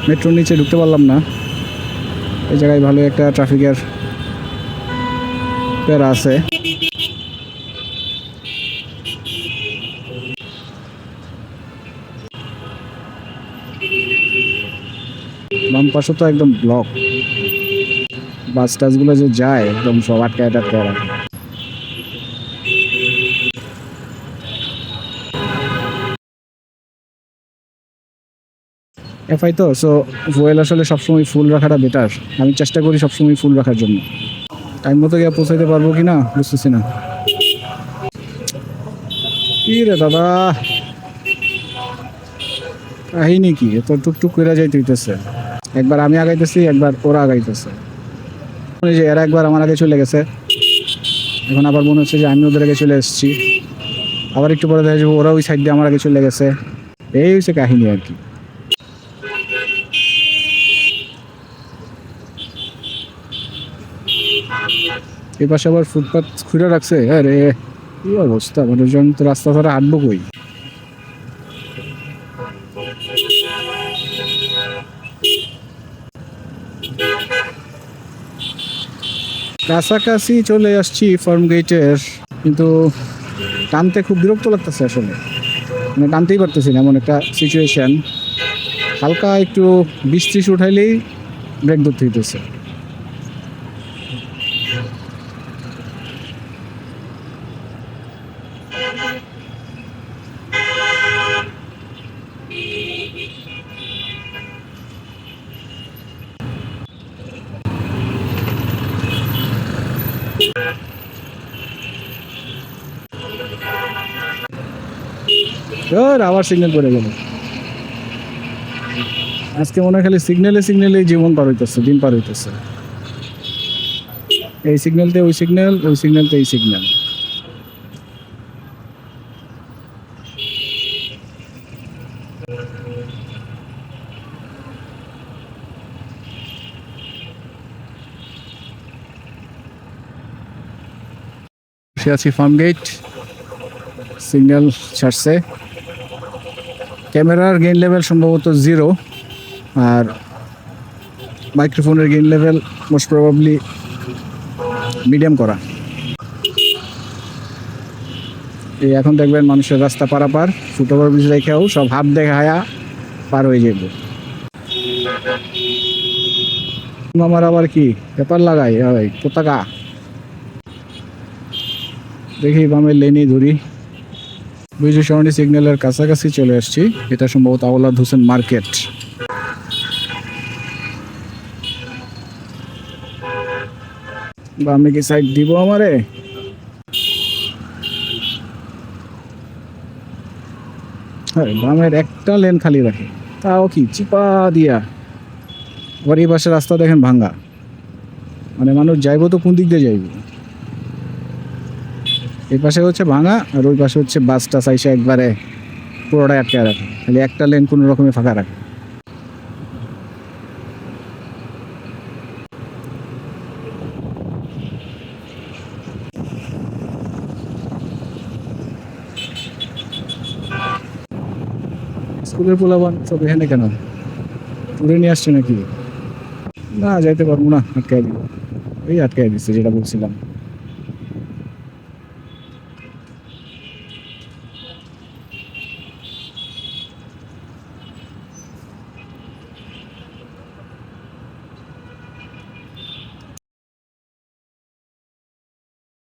মেট্রোর নিচে ঢুকতে পারলাম না। এই জায়গায় ভালো একটা ট্রাফিকের প্যারা আছে। বাম পাশে তো একদম ব্লক, বাস টাসগুলো যে যায় একদম সব আটকায় টাটকায় রাখে। এফআই তো সো ফুয়েল আসলে সবসময় ফুল রাখাটা বেটার। আমি চেষ্টা করি সবসময় ফুল রাখার জন্য। টাইম মতো গিয়ে পৌঁছাইতে পারবো কি না বুঝতেছি না। কি রে দাদা, কাহিনী কি? এত টুকটুক করে যাইতে হইতেছে। একবার আমি আগাইতেছি, একবার ওরা আগাইতেছে। যে এরা একবার আমার আগে চলে গেছে, এখন আবার মনে হচ্ছে যে আমি ওদের আগে চলে এসেছি। আবার একটু পরে দেখা যাবো ওরা ওই সাইড দিয়ে আমার আগে চলে গেছে। এই হচ্ছে কাহিনী আর কি। এই পাশে আবার ফুটপাথ খুলে রাখছে। আরে কি অবস্থা, মানুষজন তো রাস্তা ধরে হাঁটবো কই? কাছাকাছি চলে আসছি ফার্ম গেটের, কিন্তু টানতে খুব বিরক্ত লাগতেছে আসলে। মানে টানতেই পারতেছি না, এমন একটা সিচুয়েশন। হালকা একটু 20-30 উঠাইলেই ব্রেক ধরতে হইতেছে। আবার সিগন্যাল পড়ে গেল। আজকে মনে হয় খালি সিগন্যালে সিগন্যালে জীবন পার হইতেছে, দিন পার হইতেছে। এই সিগন্যালতে ওই সিগন্যাল, ওই সিগন্যালতে এই সিগন্যাল। সে আছি ফার্ম গেট, সিগন্যাল ছাড়ছে। ক্যামেরার গেইন লেভেল সম্ভবত 0, আর মাইক্রোফোনের gain level most probably medium করা। এই এখন দেখবেন মানুষের রাস্তা পারাপার ফুটওভার ব্রিজ রেখেও সব হাত দেখায়া পার হয়ে যাব। আমার আবার কি পেপার লাগাই পতাকা। দেখি বামের লেনই ধরি। বিজু সরণি সিগন্যালের কাছাকাছি চলে আসছি। এটা সম্ভবত আওলাদ হোসেন মার্কেট। বামে কি সাইড দিব আমারে? হ্যাঁ, বামের একটা লেন খালি রাখে, তাও কি চিপা দিয়া। আবার এই পাশে রাস্তা দেখেন ভাঙ্গা, মানে মানুষ যাইবো তো কোন দিক দিয়ে যাইব? এই পাশে হচ্ছে ভাঙা, আর ওই পাশে হচ্ছে বাস টাস আইসা একবারে পুরোটাই আটকে রাখে, খালি একটা লেন কোনো রকমে ফাঁকা রাখে। স্কুলের পোলাবান সব এখানে কেন? তুলে নিয়ে আসছে নাকি? না যাইতে পারবো না, আটকাই দিব। এই আটকাই দিচ্ছে যেটা বলছিলাম।